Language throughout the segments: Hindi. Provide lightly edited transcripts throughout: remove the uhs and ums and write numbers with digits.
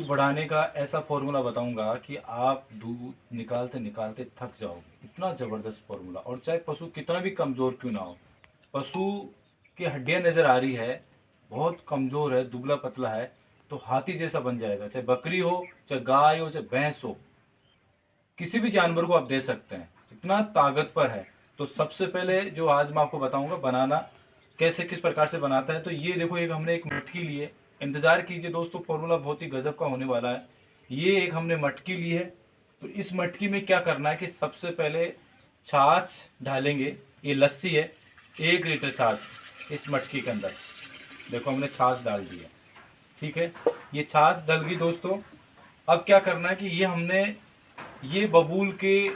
दूध बढ़ाने का ऐसा फॉर्मूला बताऊंगा कि आप दूध निकालते निकालते थक जाओगे। इतना ज़बरदस्त फॉर्मूला, और चाहे पशु कितना भी कमज़ोर क्यों ना हो। पशु की हड्डियां नज़र आ रही है, बहुत कमज़ोर है, दुबला पतला है, तो हाथी जैसा बन जाएगा। चाहे बकरी हो, चाहे गाय हो, चाहे भैंस हो, किसी भी जानवर को आप दे सकते हैं, इतना ताकतवर है। तो सबसे पहले जो आज मैं आपको बताऊंगा बनाना कैसे, किस प्रकार से बनाता है। तो ये देखो, एक हमने एक मटकी ली है। इंतजार कीजिए दोस्तों, फॉर्मूला बहुत ही गजब का होने वाला है। ये एक हमने मटकी ली है। तो इस मटकी में क्या करना है कि सबसे पहले छाछ डालेंगे। ये लस्सी है, 1 लीटर छाछ इस मटकी के अंदर। देखो हमने छाछ डाल दी है, ठीक है। ये छाछ डल गई दोस्तों। अब क्या करना है कि ये बबूल के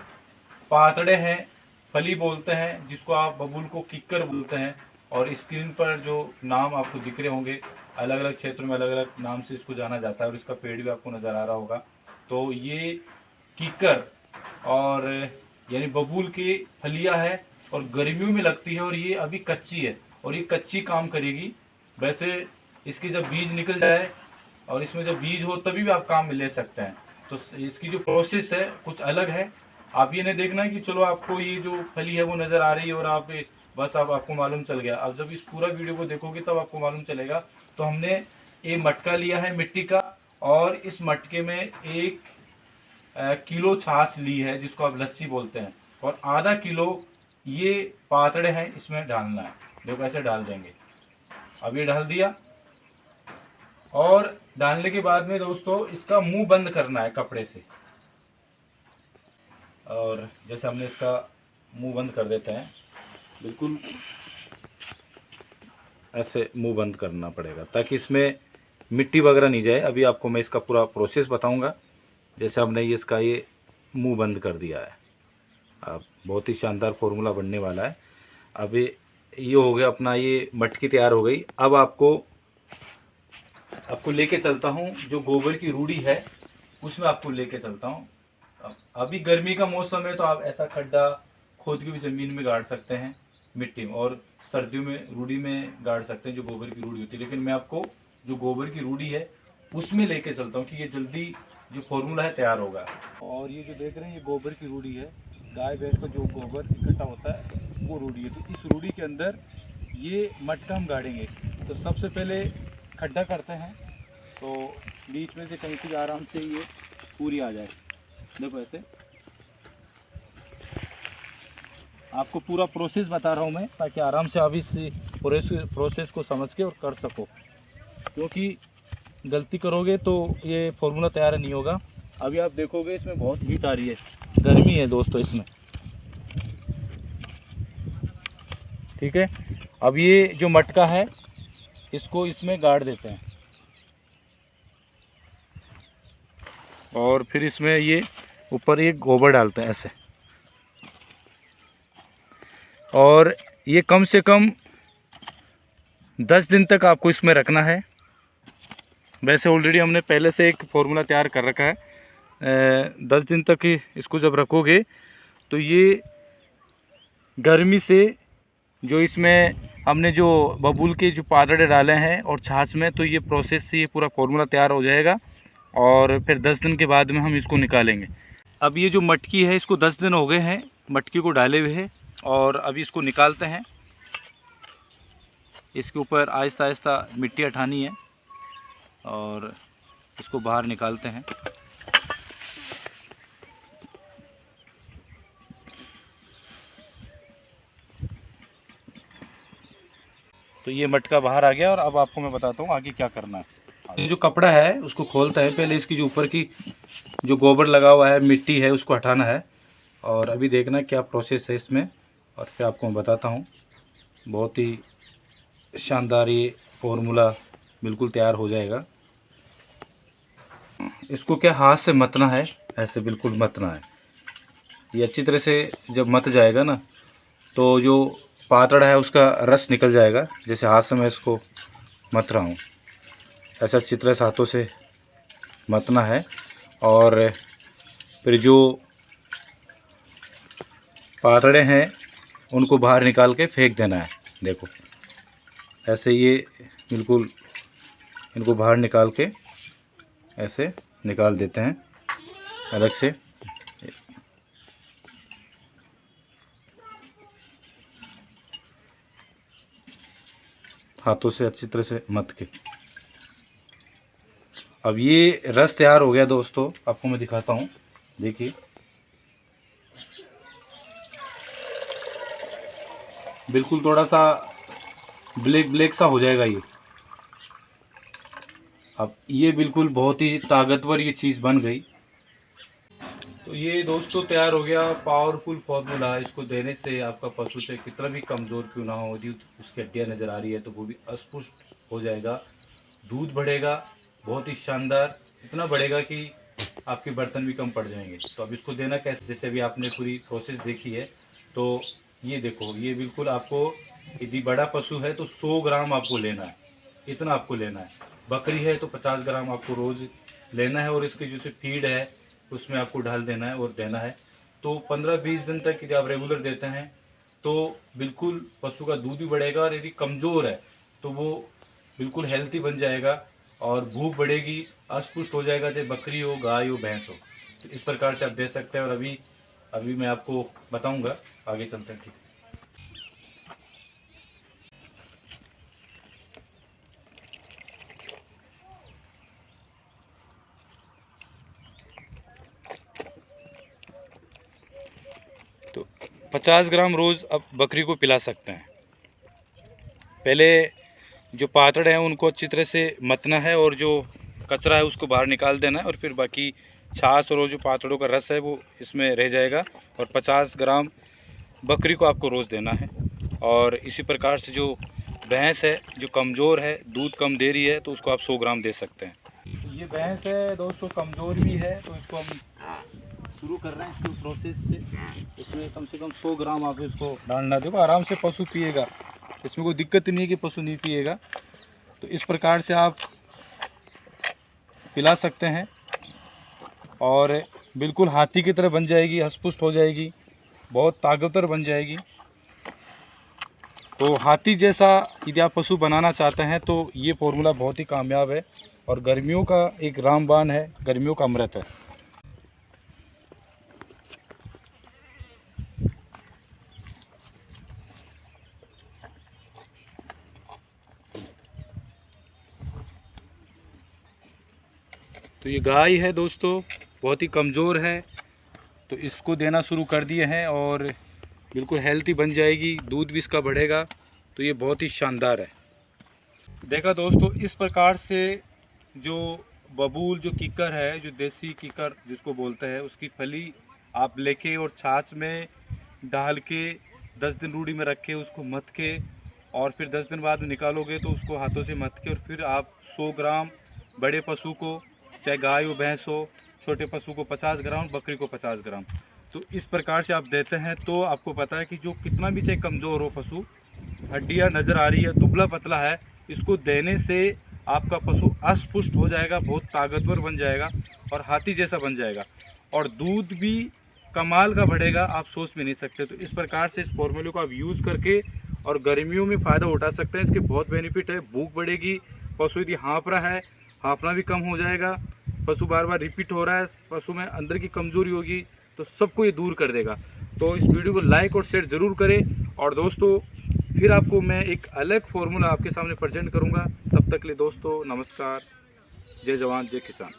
पातड़े हैं, फली बोलते हैं, जिसको आप बबूल को किक्कर बोलते हैं। और स्क्रीन पर जो नाम आपको दिख रहे होंगे, अलग अलग क्षेत्रों में अलग अलग नाम से इसको जाना जाता है, और इसका पेड़ भी आपको नज़र आ रहा होगा। तो ये किक्कर और यानी बबूल की फलियां है, और गर्मियों में लगती है, और ये अभी कच्ची है, और ये कच्ची काम करेगी। वैसे इसकी जब बीज निकल जाए और इसमें जब बीज हो तभी भी आप काम में ले सकते हैं। तो इसकी जो प्रोसेस है कुछ अलग है। आप ये नहीं देखना है कि चलो आपको ये जो फली है वो नज़र आ रही है और आप बस आप आपको मालूम चल गया। अब जब इस पूरा वीडियो को देखोगे तब आपको मालूम चलेगा। तो हमने ये मटका लिया है मिट्टी का, और इस मटके में 1 किलो छाछ ली है, जिसको आप लस्सी बोलते हैं, और आधा किलो ये पातड़े हैं, इसमें डालना है। देखो ऐसे डाल देंगे। अब ये डाल दिया, और डालने के बाद में दोस्तों इसका मुंह बंद करना है कपड़े से। और जैसे हमने इसका मुंह बंद कर देते हैं, बिल्कुल ऐसे मुंह बंद करना पड़ेगा ताकि इसमें मिट्टी वगैरह नहीं जाए। अभी आपको मैं इसका पूरा प्रोसेस बताऊंगा। जैसे हमने इसका ये मुंह बंद कर दिया है, अब बहुत ही शानदार फॉर्मूला बनने वाला है। अब ये हो गया अपना, ये मटकी तैयार हो गई। अब आपको लेके चलता हूँ, जो गोबर की रूढ़ी है उसमें आपको लेके चलता हूँ। अभी गर्मी का मौसम है तो आप ऐसा खड्डा खोद के भी ज़मीन में गाड़ सकते हैं मिट्टी में, और सर्दियों में रूढ़ी में गाड़ सकते हैं जो गोबर की रूढ़ी होती है। लेकिन मैं आपको जो गोबर की रूढ़ी है उसमें लेके चलता हूँ कि ये जल्दी जो फॉर्मूला है तैयार होगा। और ये जो देख रहे हैं ये गोबर की रूढ़ी है, गाय भैंस का जो गोबर इकट्ठा होता है वो रूढ़ी है। तो इस रूढ़ी के अंदर ये मटका हम गाड़ेंगे। तो सबसे पहले खड्डा करते हैं, तो बीच में से कहीं से आराम से ये पूरी आ जाए। देखो ऐसे आपको पूरा प्रोसेस बता रहा हूँ मैं, ताकि आराम से आप इस प्रोसेस को समझ के और कर सको, क्योंकि गलती करोगे तो ये फॉर्मूला तैयार नहीं होगा। अभी आप देखोगे इसमें बहुत हीट आ रही है, गर्मी है दोस्तों इसमें, ठीक है। अब ये जो मटका है इसको इसमें गाड़ देते हैं, और फिर इसमें ये ऊपर एक गोबर डालते हैं ऐसे। और ये कम से कम 10 दिन तक आपको इसमें रखना है। वैसे ऑलरेडी हमने पहले से एक फॉर्मूला तैयार कर रखा है। 10 दिन तक इसको जब रखोगे तो ये गर्मी से, जो इसमें हमने जो बबूल के जो पादड़े डाले हैं और छाछ में, तो ये प्रोसेस से ये पूरा फॉर्मूला तैयार हो जाएगा। और फिर 10 दिन के बाद में हम इसको निकालेंगे। अब ये जो मटकी है इसको 10 दिन हो गए हैं मटकी को डाले हुए हैं, और अभी इसको निकालते हैं। इसके ऊपर आहिस्ता आहिस्ता मिट्टी हटानी है और इसको बाहर निकालते हैं। तो ये मटका बाहर आ गया, और अब आपको मैं बताता हूँ आगे क्या करना है। ये जो कपड़ा है उसको खोलता है, पहले इसकी जो ऊपर की जो गोबर लगा हुआ है, मिट्टी है, उसको हटाना है। और अभी देखना क्या प्रोसेस है इसमें, और फिर आपको मैं बताता हूँ। बहुत ही शानदार ये फॉर्मूला बिल्कुल तैयार हो जाएगा। इसको क्या हाथ से मतना है, ऐसे बिल्कुल मतना है। ये अच्छी तरह से जब मत जाएगा ना, तो जो पातड़ है उसका रस निकल जाएगा। जैसे हाथ से मैं इसको मत रहा हूँ, ऐसा अच्छी तरह से हाथों से मतना है। और फिर जो पातड़े हैं उनको बाहर निकाल के फेंक देना है। देखो ऐसे ये बिल्कुल इनको बाहर निकाल के ऐसे निकाल देते हैं अलग से। हाथों से अच्छी तरह से मथ के। अब ये रस तैयार हो गया दोस्तों, आपको मैं दिखाता हूँ। देखिए बिल्कुल थोड़ा सा ब्लैक ब्लैक सा हो जाएगा ये। अब ये बिल्कुल बहुत ही ताकतवर ये चीज़ बन गई। तो ये दोस्तों तैयार हो गया पावरफुल फॉर्मूला। इसको देने से आपका पशु चाहे कितना भी कमज़ोर क्यों ना हो, यदि उसकी हड्डियाँ नज़र आ रही है तो वो भी अस्पुष्ट हो जाएगा, दूध बढ़ेगा बहुत ही शानदार, इतना बढ़ेगा कि आपके बर्तन भी कम पड़ जाएंगे। तो अब इसको देना कैसे, जैसे अभी आपने पूरी प्रोसेस देखी है, तो ये देखो ये बिल्कुल आपको, यदि बड़ा पशु है तो 100 ग्राम आपको लेना है, इतना आपको लेना है। बकरी है तो 50 ग्राम आपको रोज़ लेना है, और इसकी जैसे फीड है उसमें आपको डाल देना है और देना है। तो 15-20 दिन तक यदि आप रेगुलर देते हैं तो बिल्कुल पशु का दूध भी बढ़ेगा, और यदि कमज़ोर है तो वो बिल्कुल हेल्थी बन जाएगा और भूख बढ़ेगी, अस्पुष्ट हो जाएगा, चाहे बकरी हो, गाय हो, भैंस हो। तो इस प्रकार से आप दे सकते हैं। और अभी अभी मैं आपको बताऊंगा, आगे चलते हैं। ठीक है। तो 50 ग्राम रोज़ अब बकरी को पिला सकते हैं। पहले जो पातड़ हैं उनको अच्छी तरह से मतना है, और जो कचरा है उसको बाहर निकाल देना है, और फिर बाकी छाछ और जो पातड़ों का रस है वो इसमें रह जाएगा। और 50 ग्राम बकरी को आपको रोज़ देना है। और इसी प्रकार से जो भैंस है जो कमज़ोर है, दूध कम दे रही है, तो उसको आप 100 ग्राम दे सकते हैं। ये भैंस है दोस्तों कमज़ोर भी है, तो इसको हम शुरू कर रहे हैं इसको प्रोसेस से। इसमें कम से कम 100 ग्राम आप इसको डालना। देखो आराम से पशु पिएगा, इसमें कोई दिक्कत नहीं है कि पशु नहीं पिएगा। तो इस प्रकार से आप पिला सकते हैं, और बिल्कुल हाथी की तरह बन जाएगी, हष्ट-पुष्ट हो जाएगी, बहुत ताकतवर बन जाएगी। तो हाथी जैसा यदि आप पशु बनाना चाहते हैं तो ये फॉर्मूला बहुत ही कामयाब है, और गर्मियों का एक रामबाण है, गर्मियों का अमृत है। तो ये गाय है दोस्तों, बहुत ही कमज़ोर है, तो इसको देना शुरू कर दिए हैं, और बिल्कुल हेल्थी बन जाएगी, दूध भी इसका बढ़ेगा। तो ये बहुत ही शानदार है। देखा दोस्तों, इस प्रकार से जो बबूल जो कीकर है, जो देसी कीकर जिसको बोलते हैं, उसकी फली आप लेके और छाछ में डाल के 10 दिन रूढ़ी में रख के उसको मथ के, और फिर 10 दिन बाद निकालोगे तो उसको हाथों से मथ के, और फिर आप 100 ग्राम बड़े पशु को, चाहे गाय हो भैंस हो, छोटे पशु को 50 ग्राम, बकरी को 50 ग्राम, तो इस प्रकार से आप देते हैं तो आपको पता है कि जो कितना भी चाहे कमज़ोर हो पशु, हड्डियां नज़र आ रही है, दुबला पतला है, इसको देने से आपका पशु अस्पुष्ट हो जाएगा, बहुत ताकतवर बन जाएगा, और हाथी जैसा बन जाएगा, और दूध भी कमाल का बढ़ेगा, आप सोच भी नहीं सकते। तो इस प्रकार से इस फॉर्मूले को आप यूज़ करके और गर्मियों में फ़ायदा उठा सकते हैं। इसके बहुत बेनिफिट है। भूख बढ़ेगी, पशु यदि हाँफ रहा है, हाँफना भी कम हो जाएगा, पशु बार बार रिपीट हो रहा है, पशु में अंदर की कमज़ोरी होगी, तो सबको ये दूर कर देगा। तो इस वीडियो को लाइक और शेयर ज़रूर करें। और दोस्तों फिर आपको मैं एक अलग फार्मूला आपके सामने प्रेजेंट करूंगा। तब तक के लिए दोस्तों नमस्कार, जय जवान जय किसान।